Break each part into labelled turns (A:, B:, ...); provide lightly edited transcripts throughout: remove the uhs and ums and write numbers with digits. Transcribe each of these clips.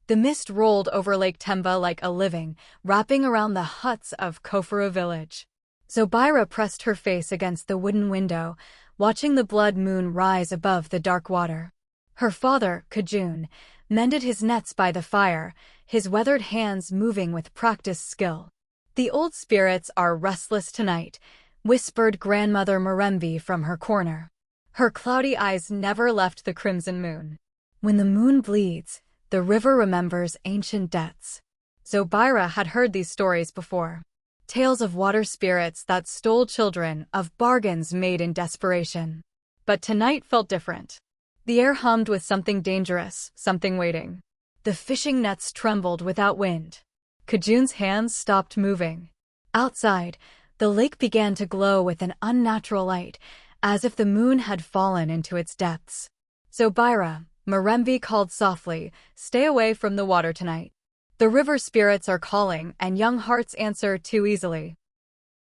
A: The mist rolled over Lake Temba like a living, wrapping around the huts of Koforu village. Zobira pressed her face against the wooden window, watching the blood moon rise above the dark water. Her father, Kajun, mended his nets by the fire, his weathered hands moving with practiced skill. "The old spirits are restless tonight," whispered Grandmother Mirembe from her corner. Her cloudy eyes never left the crimson moon. When the moon bleeds, the river remembers ancient debts. Zobira had heard these stories before. Tales of water spirits that stole children, of bargains made in desperation. But tonight felt different. The air hummed with something dangerous, something waiting. The fishing nets trembled without wind. Kajun's hands stopped moving. Outside, the lake began to glow with an unnatural light, as if the moon had fallen into its depths. "Zobira," Mirembe called softly, "stay away from the water tonight. The river spirits are calling, and young hearts answer too easily."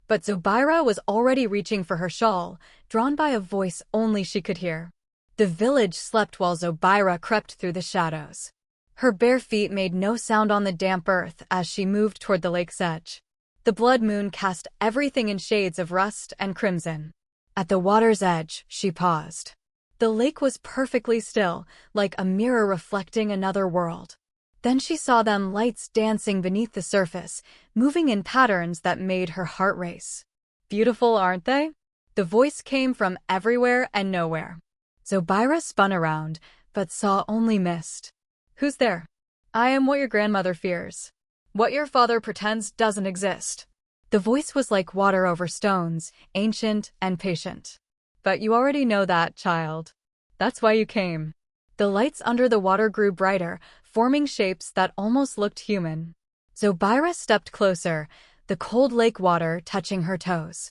A: But Zobira was already reaching for her shawl, drawn by a voice only she could hear. The village slept while Zobira crept through the shadows. Her bare feet made no sound on the damp earth as she moved toward the lake's edge. The blood moon cast everything in shades of rust and crimson. At the water's edge, she paused. The lake was perfectly still, like a mirror reflecting another world. Then she saw them lights dancing beneath the surface, moving in patterns that made her heart race. "Beautiful, aren't they?" The voice came from everywhere and nowhere. Zobira spun around, but saw only mist. "Who's there?" "I am what your grandmother fears. What your father pretends doesn't exist." The voice was like water over stones, ancient and patient. "But you already know that, child. That's why you came." The lights under the water grew brighter, forming shapes that almost looked human. Zobira stepped closer, the cold lake water touching her toes.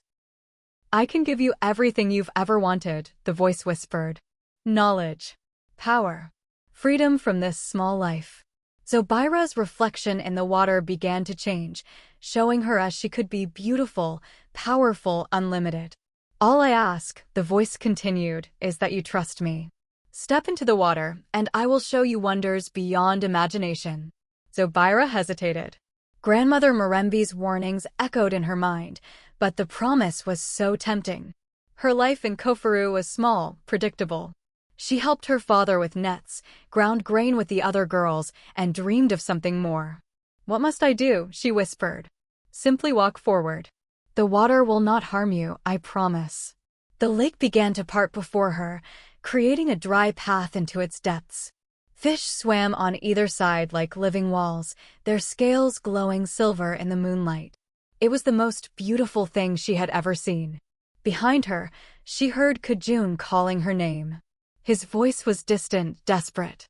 A: "I can give you everything you've ever wanted," the voice whispered. "Knowledge, power, freedom from this small life." Zobira's reflection in the water began to change, showing her as she could be beautiful, powerful, unlimited. "All I ask," the voice continued, "is that you trust me. Step into the water, and I will show you wonders beyond imagination." Zobira hesitated. Grandmother Mirembe's warnings echoed in her mind, but the promise was so tempting. Her life in Koforu was small, predictable. She helped her father with nets, ground grain with the other girls, and dreamed of something more. "What must I do?" she whispered. "Simply walk forward. The water will not harm you, I promise." The lake began to part before her, creating a dry path into its depths. Fish swam on either side like living walls, their scales glowing silver in the moonlight. It was the most beautiful thing she had ever seen. Behind her, she heard Kajun calling her name. His voice was distant, desperate.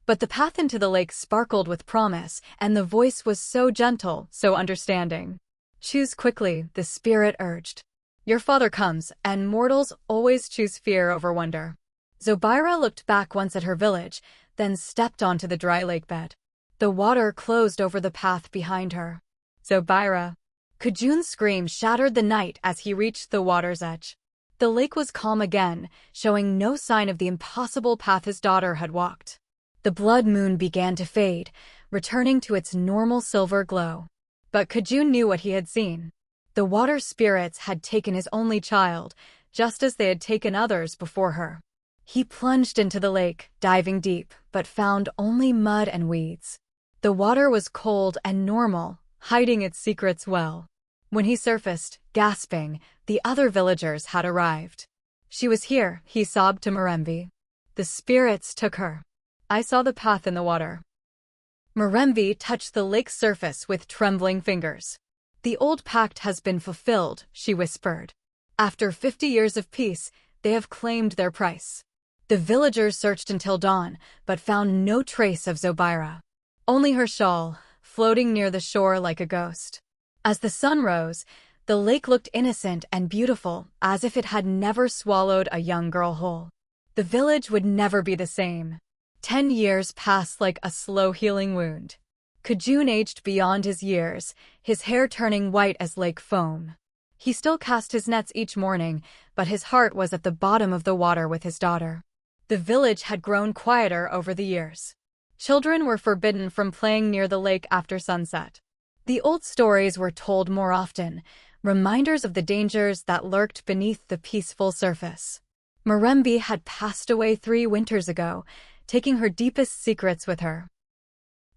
A: But the path into the lake sparkled with promise, and the voice was so gentle, so understanding. "Choose quickly," the spirit urged. "Your father comes, and mortals always choose fear over wonder." Zobira looked back once at her village, then stepped onto the dry lake bed. The water closed over the path behind her. "Zobira!" Kajun's scream shattered the night as he reached the water's edge. The lake was calm again, showing no sign of the impossible path his daughter had walked. The blood moon began to fade, returning to its normal silver glow. But Kajun knew what he had seen. The water spirits had taken his only child, just as they had taken others before her. He plunged into the lake, diving deep, but found only mud and weeds. The water was cold and normal, hiding its secrets well. When he surfaced, gasping, the other villagers had arrived. "She was here," he sobbed to Mirembe. "The spirits took her. I saw the path in the water." Mirembe touched the lake's surface with trembling fingers. "The old pact has been fulfilled," she whispered. "After 50 years of peace, they have claimed their price." The villagers searched until dawn, but found no trace of Zobira. Only her shawl, floating near the shore like a ghost. As the sun rose, the lake looked innocent and beautiful, as if it had never swallowed a young girl whole. The village would never be the same. 10 years passed like a slow healing wound. Kajun aged beyond his years, his hair turning white as lake foam. He still cast his nets each morning, but his heart was at the bottom of the water with his daughter. The village had grown quieter over the years. Children were forbidden from playing near the lake after sunset. The old stories were told more often, reminders of the dangers that lurked beneath the peaceful surface. Mirembe had passed away 3 winters ago, taking her deepest secrets with her.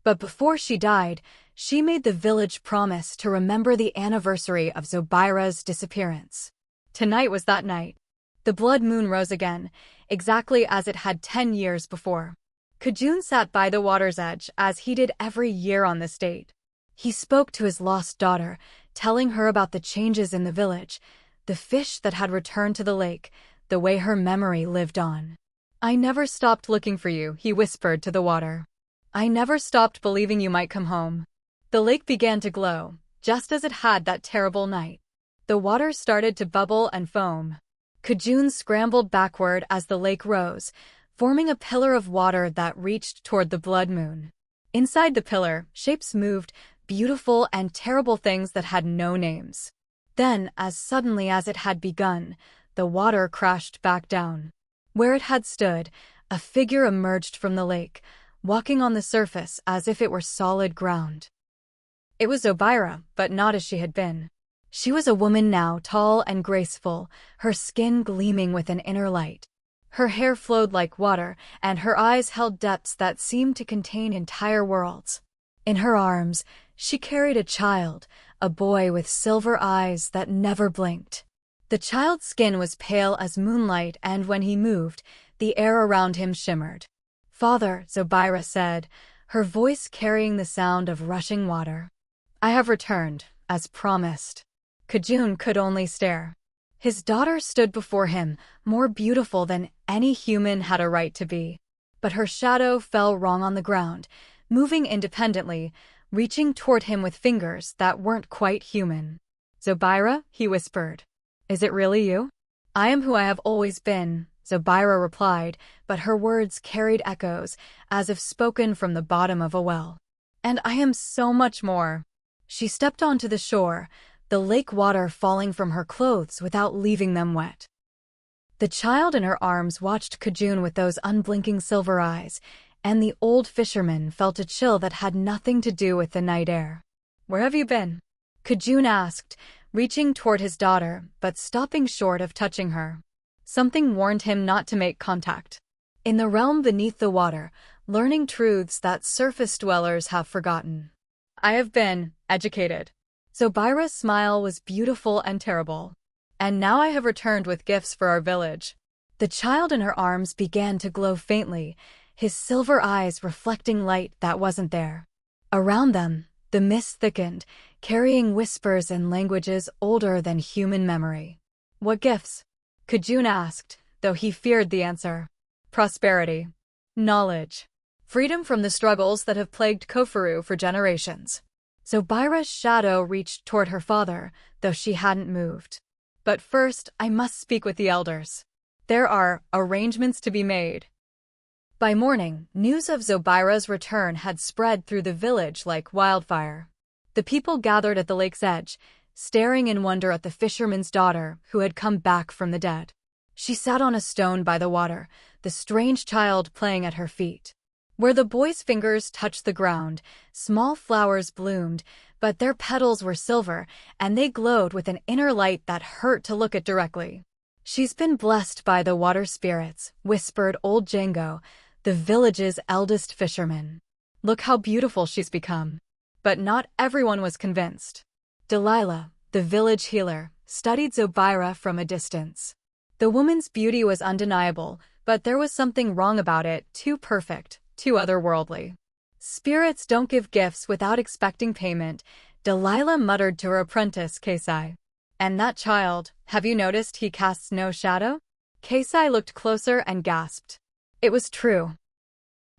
A: But before she died, she made the village promise to remember the anniversary of Zobira's disappearance. Tonight was that night. The blood moon rose again, exactly as it had 10 years before. Kajun sat by the water's edge, as he did every year on this date. He spoke to his lost daughter, telling her about the changes in the village, the fish that had returned to the lake, the way her memory lived on. "I never stopped looking for you," he whispered to the water. "I never stopped believing you might come home." The lake began to glow, just as it had that terrible night. The water started to bubble and foam. Kajun scrambled backward as the lake rose, forming a pillar of water that reached toward the blood moon. Inside the pillar, shapes moved, beautiful and terrible things that had no names. Then, as suddenly as it had begun, the water crashed back down. Where it had stood, a figure emerged from the lake, walking on the surface as if it were solid ground. It was Zobira, but not as she had been. She was a woman now, tall and graceful, her skin gleaming with an inner light. Her hair flowed like water, and her eyes held depths that seemed to contain entire worlds. In her arms, she carried a child, a boy with silver eyes that never blinked. The child's skin was pale as moonlight, and when he moved, the air around him shimmered. "Father," Zobira said, her voice carrying the sound of rushing water. "I have returned, as promised." Kajun could only stare. His daughter stood before him, more beautiful than any human had a right to be. But her shadow fell wrong on the ground, moving independently, reaching toward him with fingers that weren't quite human. "Zobira," he whispered. "Is it really you?" "I am who I have always been," Zobira replied, but her words carried echoes, as if spoken from the bottom of a well. "And I am so much more." She stepped onto the shore, the lake water falling from her clothes without leaving them wet. The child in her arms watched Kajun with those unblinking silver eyes, and the old fisherman felt a chill that had nothing to do with the night air. "Where have you been?" Kajun asked, reaching toward his daughter, but stopping short of touching her. Something warned him not to make contact. In the realm beneath the water, learning truths that surface dwellers have forgotten. "I have been educated." Zobira's smile was beautiful and terrible. "And now I have returned with gifts for our village." The child in her arms began to glow faintly, his silver eyes reflecting light that wasn't there. Around them, the mist thickened, carrying whispers and languages older than human memory. "What gifts?" Kajun asked, though he feared the answer. "Prosperity. Knowledge. Freedom from the struggles that have plagued Kofuru for generations." Zobira's shadow reached toward her father, though she hadn't moved. "But first, I must speak with the elders. There are arrangements to be made." By morning, news of Zobira's return had spread through the village like wildfire. The people gathered at the lake's edge, staring in wonder at the fisherman's daughter who had come back from the dead. She sat on a stone by the water, the strange child playing at her feet. Where the boy's fingers touched the ground, small flowers bloomed, but their petals were silver, and they glowed with an inner light that hurt to look at directly. "She's been blessed by the water spirits," whispered old Django, the village's eldest fisherman. "Look how beautiful she's become." But not everyone was convinced. Delilah, the village healer, studied Zobira from a distance. The woman's beauty was undeniable, but there was something wrong about it, too perfect, too otherworldly. "Spirits don't give gifts without expecting payment," Delilah muttered to her apprentice, Kesai. "And that child, have you noticed he casts no shadow?" Kesai looked closer and gasped. It was true.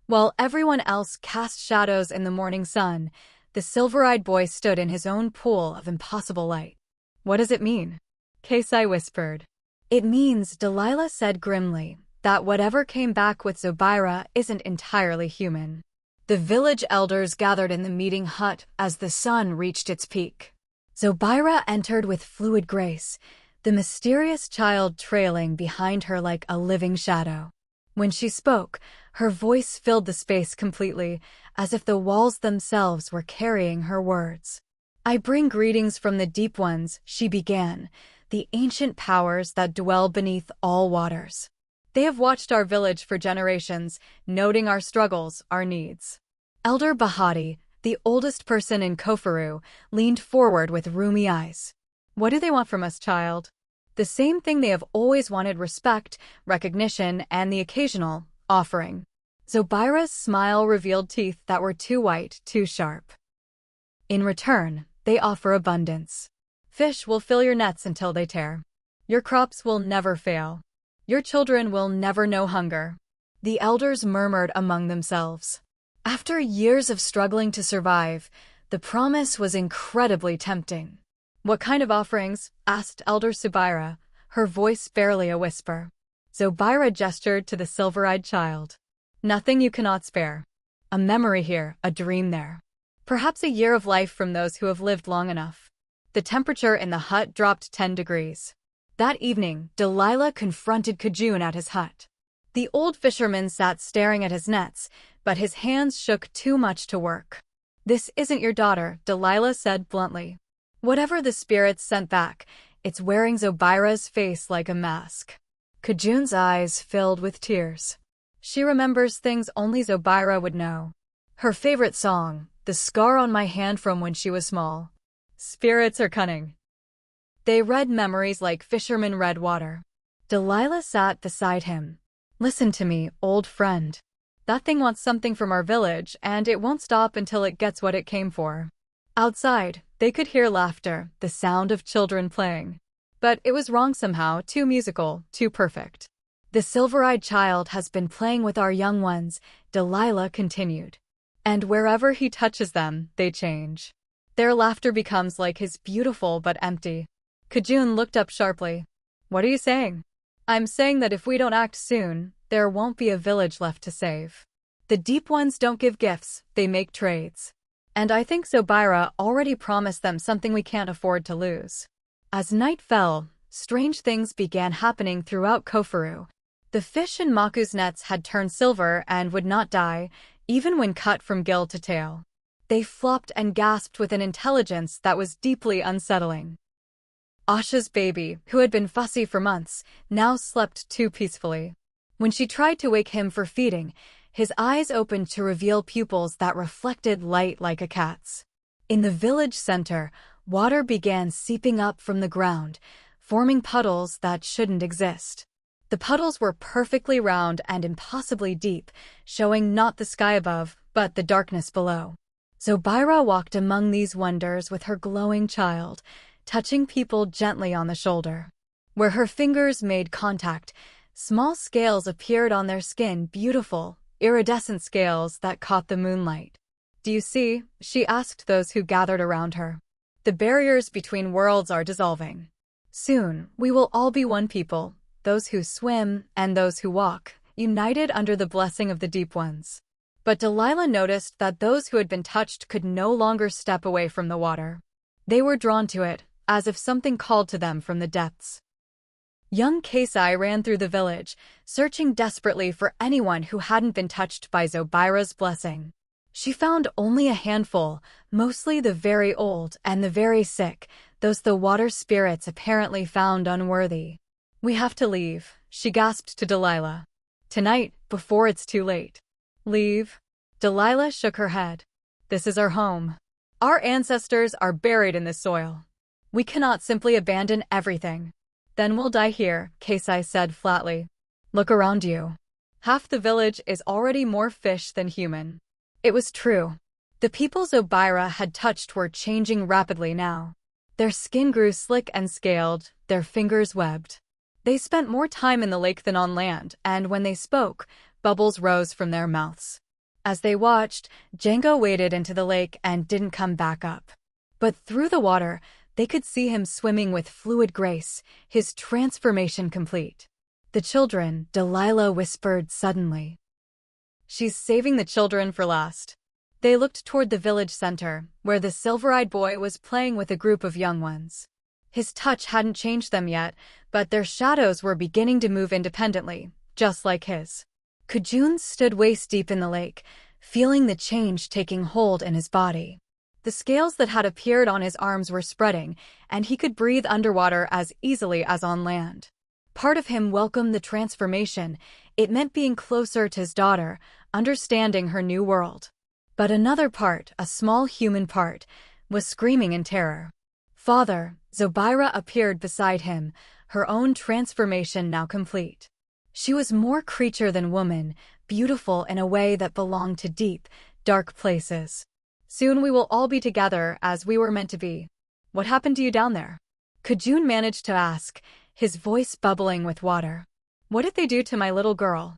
A: While everyone else cast shadows in the morning sun, the silver-eyed boy stood in his own pool of impossible light. "What does it mean?" Kesai whispered. "It means," Delilah said grimly, "that whatever came back with Zobira isn't entirely human." The village elders gathered in the meeting hut as the sun reached its peak. Zobira entered with fluid grace, the mysterious child trailing behind her like a living shadow. When she spoke, Her voice filled the space completely, as if the walls themselves were carrying her words. "I bring greetings from the deep ones," she began, "the ancient powers that dwell beneath all waters. They have watched our village for generations, noting our struggles, our needs." Elder Bahati, the oldest person in Kofaru, leaned forward with rheumy eyes. "What do they want from us, child?" "The same thing they have always wanted: respect, recognition, and the occasional offering." Zobira's smile revealed teeth that were too white, too sharp. "In return, they offer abundance. Fish will fill your nets until they tear. Your crops will never fail. Your children will never know hunger." The elders murmured among themselves. After years of struggling to survive, the promise was incredibly tempting. "What kind of offerings?" asked Elder Zobira, her voice barely a whisper. Zobira gestured to the silver-eyed child. "Nothing you cannot spare. A memory here, a dream there. Perhaps a year of life from those who have lived long enough." The temperature in the hut dropped 10 degrees. That evening, Delilah confronted Kajun at his hut. The old fisherman sat staring at his nets, but his hands shook too much to work. "This isn't your daughter," Delilah said bluntly. "Whatever the spirits sent back, it's wearing Zobira's face like a mask." Kajun's eyes filled with tears. She remembers things only Zobira would know. Her favorite song, "The Scar on My Hand from when she was small." Spirits are cunning. They read memories like fishermen read water. Delilah sat beside him. "Listen to me, old friend. That thing wants something from our village, and it won't stop until it gets what it came for." Outside, they could hear laughter, the sound of children playing. But it was wrong somehow, too musical, too perfect. "The silver-eyed child has been playing with our young ones," Delilah continued. "And wherever he touches them, they change. Their laughter becomes like his, beautiful but empty." Kajun looked up sharply. "What are you saying?" "I'm saying that if we don't act soon, there won't be a village left to save. The deep ones don't give gifts, they make trades. And I think Zobira already promised them something we can't afford to lose." As night fell, strange things began happening throughout Kofaru. The fish in Maku's nets had turned silver and would not die, even when cut from gill to tail. They flopped and gasped with an intelligence that was deeply unsettling. Asha's baby, who had been fussy for months, now slept too peacefully. When she tried to wake him for feeding, his eyes opened to reveal pupils that reflected light like a cat's. In the village center, water began seeping up from the ground, forming puddles that shouldn't exist. The puddles were perfectly round and impossibly deep, showing not the sky above, but the darkness below. Zobira walked among these wonders with her glowing child, touching people gently on the shoulder. Where her fingers made contact, small scales appeared on their skin, beautiful, iridescent scales that caught the moonlight. "Do you see?" she asked those who gathered around her. "The barriers between worlds are dissolving. Soon, we will all be one people, those who swim and those who walk, united under the blessing of the deep ones." But Delilah noticed that those who had been touched could no longer step away from the water. They were drawn to it, as if something called to them from the depths. Young Kasai ran through the village, searching desperately for anyone who hadn't been touched by Zobira's blessing. She found only a handful, mostly the very old and the very sick, those the water spirits apparently found unworthy. "We have to leave," she gasped to Delilah. "Tonight, before it's too late." "Leave?" Delilah shook her head. "This is our home. Our ancestors are buried in this soil. We cannot simply abandon everything." "Then we'll die here," Kasai said flatly. "Look around you. Half the village is already more fish than human." It was true. The people Zobira had touched were changing rapidly now. Their skin grew slick and scaled, their fingers webbed. They spent more time in the lake than on land, and when they spoke, bubbles rose from their mouths. As they watched, Django waded into the lake and didn't come back up. But through the water, they could see him swimming with fluid grace, his transformation complete. "The children," Delilah whispered suddenly. "She's saving the children for last." They looked toward the village center, where the silver-eyed boy was playing with a group of young ones. His touch hadn't changed them yet, but their shadows were beginning to move independently, just like his. Kujun stood waist-deep in the lake, feeling the change taking hold in his body. The scales that had appeared on his arms were spreading, and he could breathe underwater as easily as on land. Part of him welcomed the transformation. It meant being closer to his daughter, understanding her new world. But another part, a small human part, was screaming in terror. Father, Zobira appeared beside him, her own transformation now complete. She was more creature than woman, beautiful in a way that belonged to deep, dark places. Soon we will all be together as we were meant to be. What happened to you down there? Kujun managed to ask, his voice bubbling with water. What did they do to my little girl?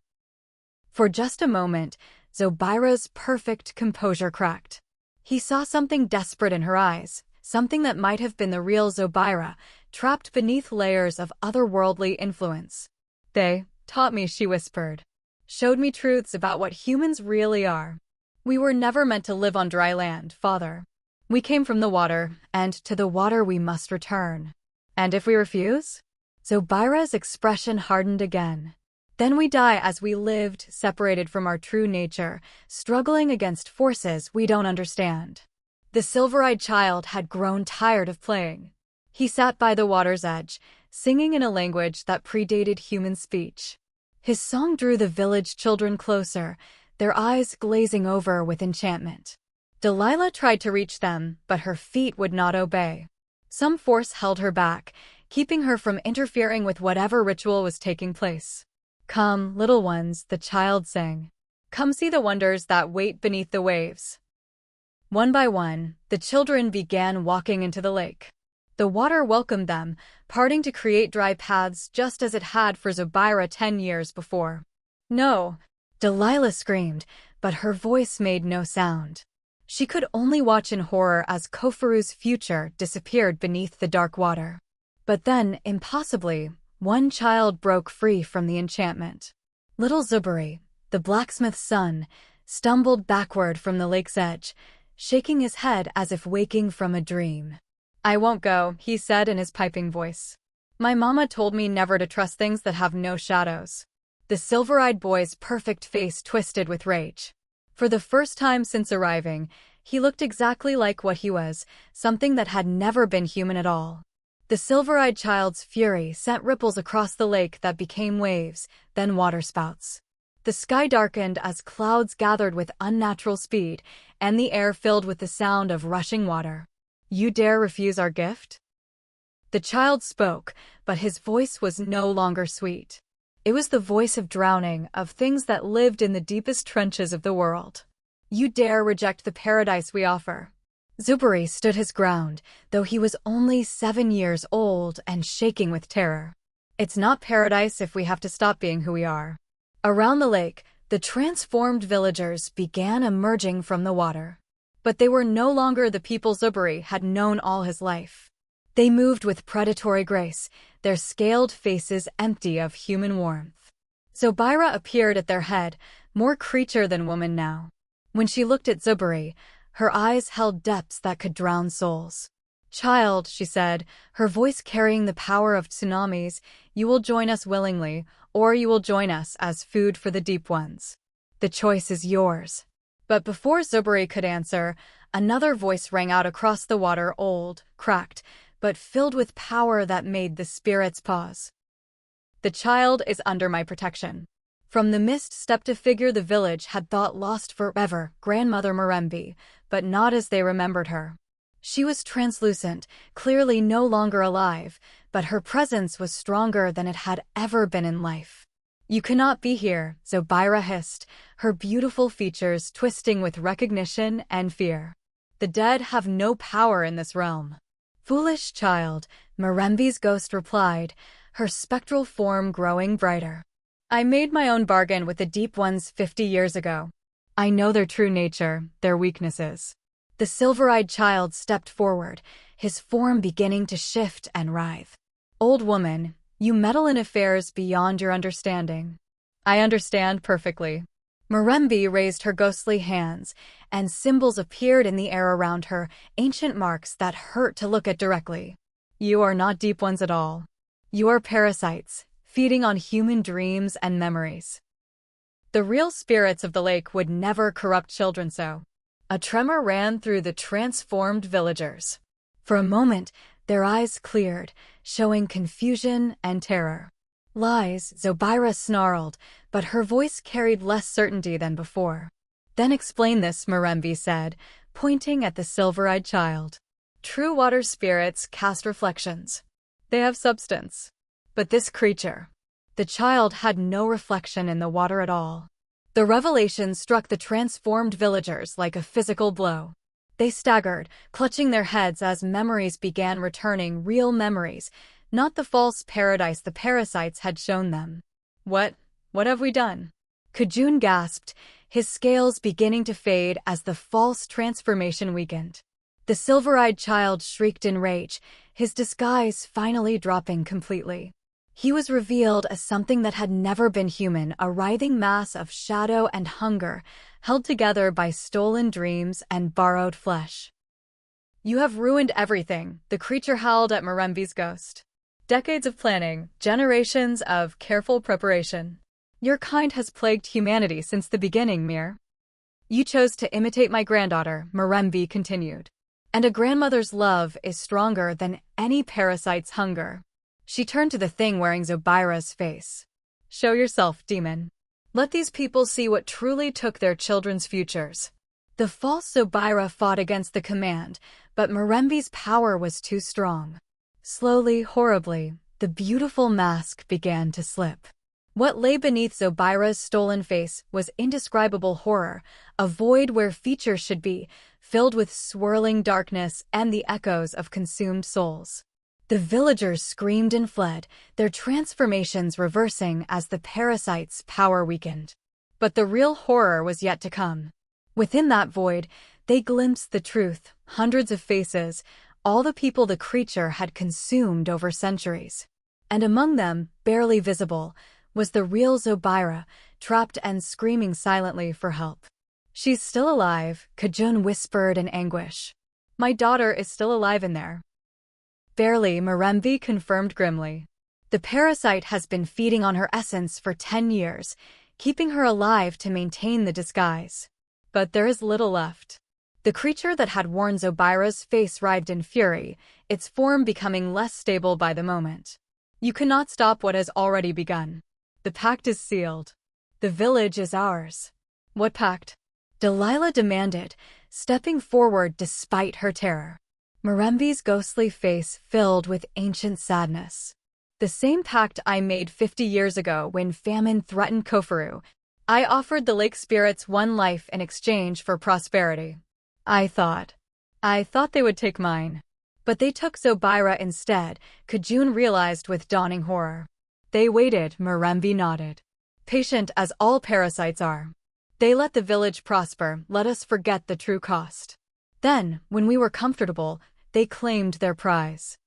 A: For just a moment, Zobira's perfect composure cracked. He saw something desperate in her eyes, something that might have been the real Zobira, trapped beneath layers of otherworldly influence. They taught me, she whispered. Showed me truths about what humans really are. We were never meant to live on dry land, Father. We came from the water, and to the water we must return. And if we refuse? Zobira's expression hardened again. Then we die as we lived, separated from our true nature, struggling against forces we don't understand. The silver-eyed child had grown tired of playing. He sat by the water's edge, singing in a language that predated human speech. His song drew the village children closer, their eyes glazing over with enchantment. Delilah tried to reach them, but her feet would not obey. Some force held her back, keeping her from interfering with whatever ritual was taking place. Come, little ones, the child sang. Come see the wonders that wait beneath the waves. One by one, the children began walking into the lake. The water welcomed them, parting to create dry paths just as it had for Zobira 10 years before. No, Delilah screamed, but her voice made no sound. She could only watch in horror as Kofuru's future disappeared beneath the dark water. But then, impossibly, one child broke free from the enchantment. Little Zobira, the blacksmith's son, stumbled backward from the lake's edge, shaking his head as if waking from a dream. I won't go, he said in his piping voice. My mama told me never to trust things that have no shadows. The silver-eyed boy's perfect face twisted with rage. For the first time since arriving, he looked exactly like what he was, something that had never been human at all. The silver-eyed child's fury sent ripples across the lake that became waves, then waterspouts. The sky darkened as clouds gathered with unnatural speed, and the air filled with the sound of rushing water. You dare refuse our gift? The child spoke, but his voice was no longer sweet. It was the voice of drowning, of things that lived in the deepest trenches of the world. You dare reject the paradise we offer. Zobira stood his ground, though he was only 7 years old and shaking with terror. It's not paradise if we have to stop being who we are. Around the lake, the transformed villagers began emerging from the water. But they were no longer the people Zobira had known all his life. They moved with predatory grace, their scaled faces empty of human warmth. Zobira appeared at their head, more creature than woman now. When she looked at Zobira, her eyes held depths that could drown souls. Child, she said, her voice carrying the power of tsunamis, you will join us willingly, or you will join us as food for the deep ones. The choice is yours. But before Zobira could answer, another voice rang out across the water, old, cracked, but filled with power that made the spirits pause. The child is under my protection. From the mist stepped a figure the village had thought lost forever, Grandmother Mirembe, but not as they remembered her. She was translucent, clearly no longer alive, but her presence was stronger than it had ever been in life. You cannot be here, Zobira hissed, her beautiful features twisting with recognition and fear. The dead have no power in this realm. Foolish child, Mirembe's ghost replied, her spectral form growing brighter. I made my own bargain with the deep ones 50 years ago. I know their true nature, their weaknesses. The silver-eyed child stepped forward, his form beginning to shift and writhe. Old woman, you meddle in affairs beyond your understanding. I understand perfectly. Mirembe raised her ghostly hands, and symbols appeared in the air around her, ancient marks that hurt to look at directly. You are not deep ones at all. You are parasites, feeding on human dreams and memories. The real spirits of the lake would never corrupt children so. A tremor ran through the transformed villagers. For a moment, their eyes cleared, showing confusion and terror. Lies, Zobira snarled, but her voice carried less certainty than before. Then explain this, Mirembe said, pointing at the silver-eyed child. True water spirits cast reflections. They have substance. But this creature, the child had no reflection in the water at all. The revelation struck the transformed villagers like a physical blow. They staggered, clutching their heads as memories began returning, real memories, not the false paradise the parasites had shown them. What have we done? Kajun gasped, his scales beginning to fade as the false transformation weakened. The silver-eyed child shrieked in rage, his disguise finally dropping completely. He was revealed as something that had never been human, a writhing mass of shadow and hunger, held together by stolen dreams and borrowed flesh. You have ruined everything, the creature howled at Mirembe's ghost. Decades of planning, generations of careful preparation. Your kind has plagued humanity since the beginning, Mir. You chose to imitate my granddaughter, Mirembe continued. And a grandmother's love is stronger than any parasite's hunger. She turned to the thing wearing Zobira's face. Show yourself, demon. Let these people see what truly took their children's futures. The false Zobira fought against the command, but Mirembe's power was too strong. Slowly, horribly, the beautiful mask began to slip. What lay beneath Zobira's stolen face was indescribable horror, a void where features should be, filled with swirling darkness and the echoes of consumed souls. The villagers screamed and fled, their transformations reversing as the parasite's power weakened. But the real horror was yet to come. Within that void, they glimpsed the truth, hundreds of faces, all the people the creature had consumed over centuries. And among them, barely visible, was the real Zobira, trapped and screaming silently for help. She's still alive, Kajun whispered in anguish. My daughter is still alive in there. Barely, Mirembe confirmed grimly. The parasite has been feeding on her essence for 10 years, keeping her alive to maintain the disguise. But there is little left. The creature that had worn Zobira's face writhed in fury, its form becoming less stable by the moment. You cannot stop what has already begun. The pact is sealed. The village is ours. What pact? Delilah demanded, stepping forward despite her terror. Mirembe's ghostly face filled with ancient sadness. The same pact I made 50 years ago when famine threatened Kofuru. I offered the lake spirits one life in exchange for prosperity. I thought they would take mine. But they took Zobira instead, Kajun realized with dawning horror. They waited, Mirembe nodded. Patient as all parasites are. They let the village prosper, let us forget the true cost. Then, when we were comfortable, they claimed their prize.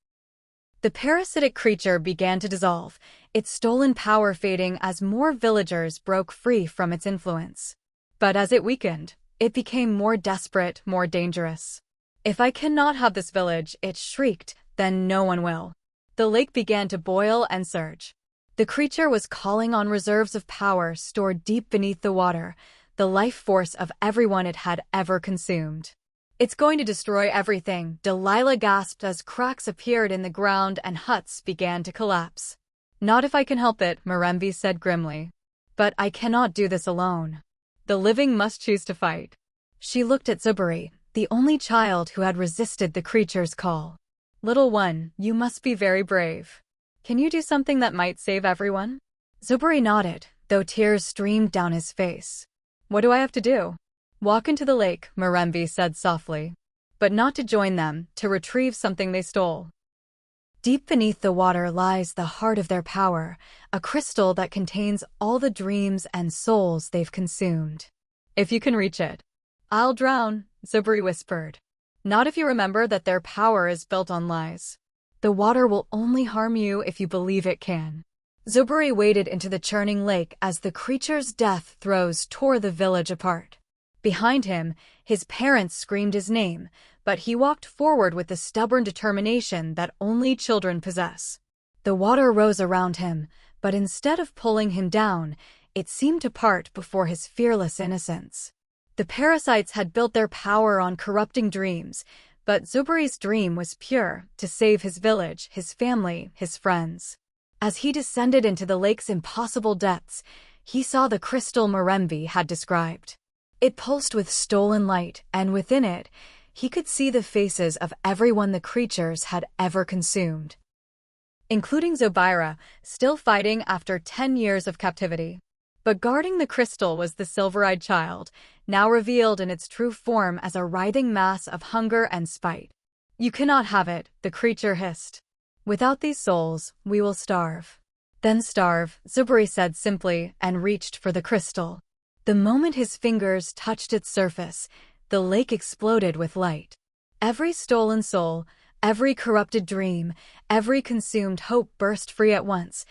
A: The parasitic creature began to dissolve, its stolen power fading as more villagers broke free from its influence. But as it weakened, it became more desperate, more dangerous. If I cannot have this village, it shrieked, then no one will. The lake began to boil and surge. The creature was calling on reserves of power stored deep beneath the water, the life force of everyone it had ever consumed. It's going to destroy everything, Delilah gasped as cracks appeared in the ground and huts began to collapse. Not if I can help it, Mirembe said grimly. But I cannot do this alone. The living must choose to fight. She looked at Zobira, the only child who had resisted the creature's call. Little one, you must be very brave. Can you do something that might save everyone? Zobira nodded, though tears streamed down his face. What do I have to do? Walk into the lake, Mirembe said softly. But not to join them, to retrieve something they stole. Deep beneath the water lies the heart of their power, a crystal that contains all the dreams and souls they've consumed. If you can reach it. I'll drown, Zobira whispered. Not if you remember that their power is built on lies. The water will only harm you if you believe it can. Zobira waded into the churning lake as the creature's death throes tore the village apart. Behind him, his parents screamed his name, but he walked forward with the stubborn determination that only children possess. The water rose around him, but instead of pulling him down, It seemed to part before his fearless innocence. The parasites had built their power on corrupting dreams, but Zobira's dream was pure, to save his village, his family, his friends. As he descended into the lake's impossible depths, he saw the crystal Mirembe had described. It pulsed with stolen light, and within it, he could see the faces of everyone the creatures had ever consumed, including Zobira, still fighting after 10 years of captivity. But guarding the crystal was the silver-eyed child, now revealed in its true form as a writhing mass of hunger and spite. "You cannot have it," the creature hissed. "Without these souls, we will starve." "Then starve," Zobira said simply, and reached for the crystal. The moment his fingers touched its surface, the lake exploded with light. Every stolen soul, every corrupted dream, every consumed hope burst free at once,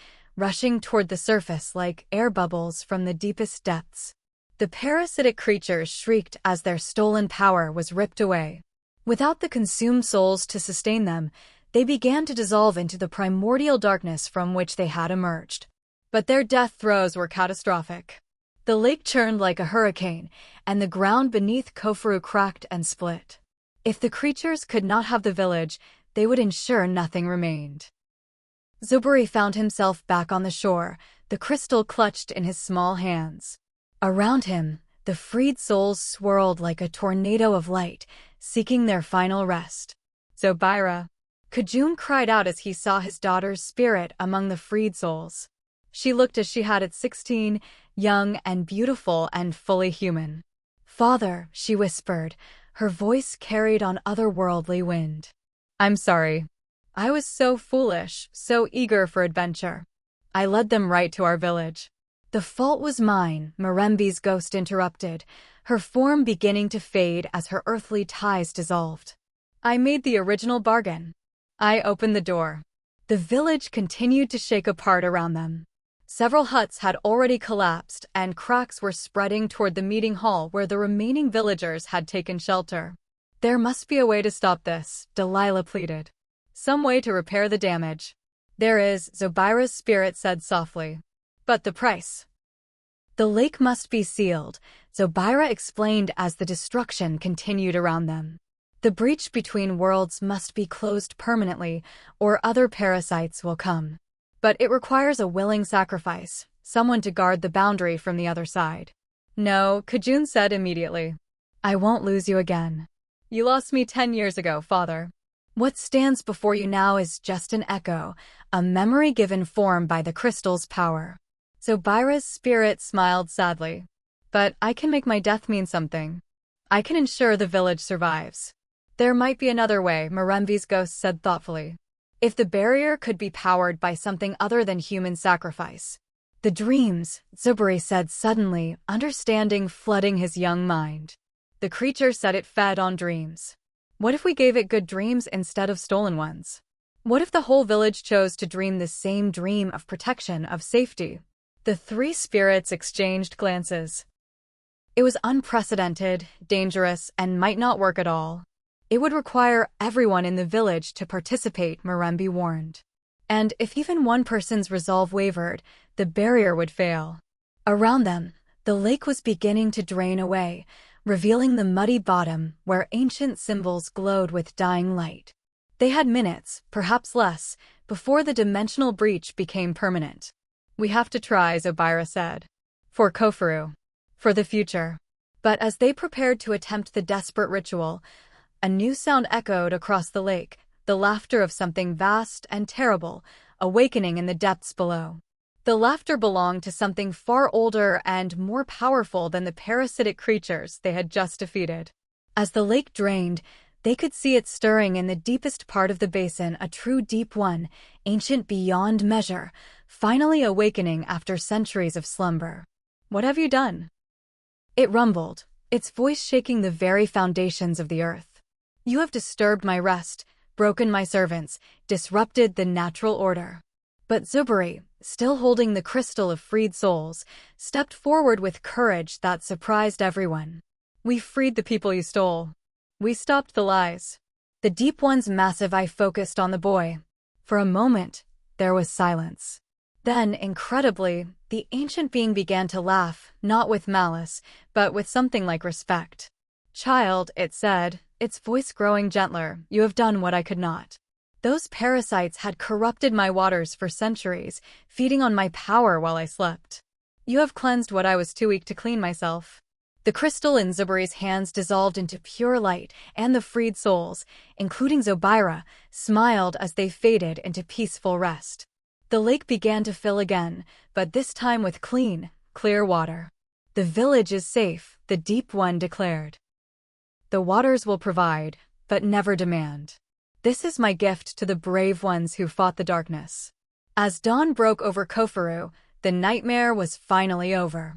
A: rushing toward the surface like air bubbles from the deepest depths. The parasitic creatures shrieked as their stolen power was ripped away. Without the consumed souls to sustain them, they began to dissolve into the primordial darkness from which they had emerged. But their death throes were catastrophic. The lake churned like a hurricane, and the ground beneath Kofuru cracked and split. If the creatures could not have the village, they would ensure nothing remained. Zobira found himself back on the shore, the crystal clutched in his small hands. Around him, the freed souls swirled like a tornado of light, seeking their final rest. "Zobira!" Kajun cried out as he saw his daughter's spirit among the freed souls. She looked as she had at 16, young and beautiful and fully human. "Father," she whispered, her voice carried on otherworldly wind. "I'm sorry. I was so foolish, so eager for adventure. I led them right to our village." "The fault was mine," Mirembe's ghost interrupted, her form beginning to fade as her earthly ties dissolved. "I made the original bargain. I opened the door." The village continued to shake apart around them. Several huts had already collapsed, and cracks were spreading toward the meeting hall where the remaining villagers had taken shelter. "There must be a way to stop this," Delilah pleaded. "Some way to repair the damage." "There is," Zobira's spirit said softly. "But the price?" "The lake must be sealed," Zobira explained as the destruction continued around them. "The breach between worlds must be closed permanently, or other parasites will come. But it requires a willing sacrifice, someone to guard the boundary from the other side." "No," Kajun said immediately. "I won't lose you again. You lost me 10 years ago, father. What stands before you now is just an echo, a memory given form by the crystal's power." Zobira's spirit smiled sadly. "But I can make my death mean something. I can ensure the village survives." "There might be another way," Mirembe's ghost said thoughtfully. "If the barrier could be powered by something other than human sacrifice." "The dreams," Zobira said suddenly, understanding flooding his young mind. The creature said it fed on dreams. What if we gave it good dreams instead of stolen ones? What if the whole village chose to dream the same dream of protection, of safety? The three spirits exchanged glances. It was unprecedented, dangerous, and might not work at all. It would require everyone in the village to participate, Mirembe warned. And if even one person's resolve wavered, the barrier would fail. Around them, the lake was beginning to drain away, revealing the muddy bottom where ancient symbols glowed with dying light. They had minutes, perhaps less, before the dimensional breach became permanent. "We have to try," Zobira said. "For Kofuru. For the future." But as they prepared to attempt the desperate ritual, a new sound echoed across the lake, the laughter of something vast and terrible, awakening in the depths below. The laughter belonged to something far older and more powerful than the parasitic creatures they had just defeated. As the lake drained, they could see it stirring in the deepest part of the basin, a true deep one, ancient beyond measure, finally awakening after centuries of slumber. "What have you done?" It rumbled, its voice shaking the very foundations of the earth. "You have disturbed my rest, broken my servants, disrupted the natural order." But Zobira, still holding the crystal of freed souls, stepped forward with courage that surprised everyone. "We freed the people you stole. We stopped the lies." The Deep One's massive eye focused on the boy. For a moment, there was silence. Then, incredibly, the ancient being began to laugh, not with malice, but with something like respect. "Child," it said, its voice growing gentler, "you have done what I could not. Those parasites had corrupted my waters for centuries, feeding on my power while I slept. You have cleansed what I was too weak to clean myself." The crystal in Zobira's hands dissolved into pure light, and the freed souls, including Zobira, smiled as they faded into peaceful rest. The lake began to fill again, but this time with clean, clear water. "The village is safe," the Deep One declared. "The waters will provide, but never demand. This is my gift to the brave ones who fought the darkness." As dawn broke over Kofuru, the nightmare was finally over.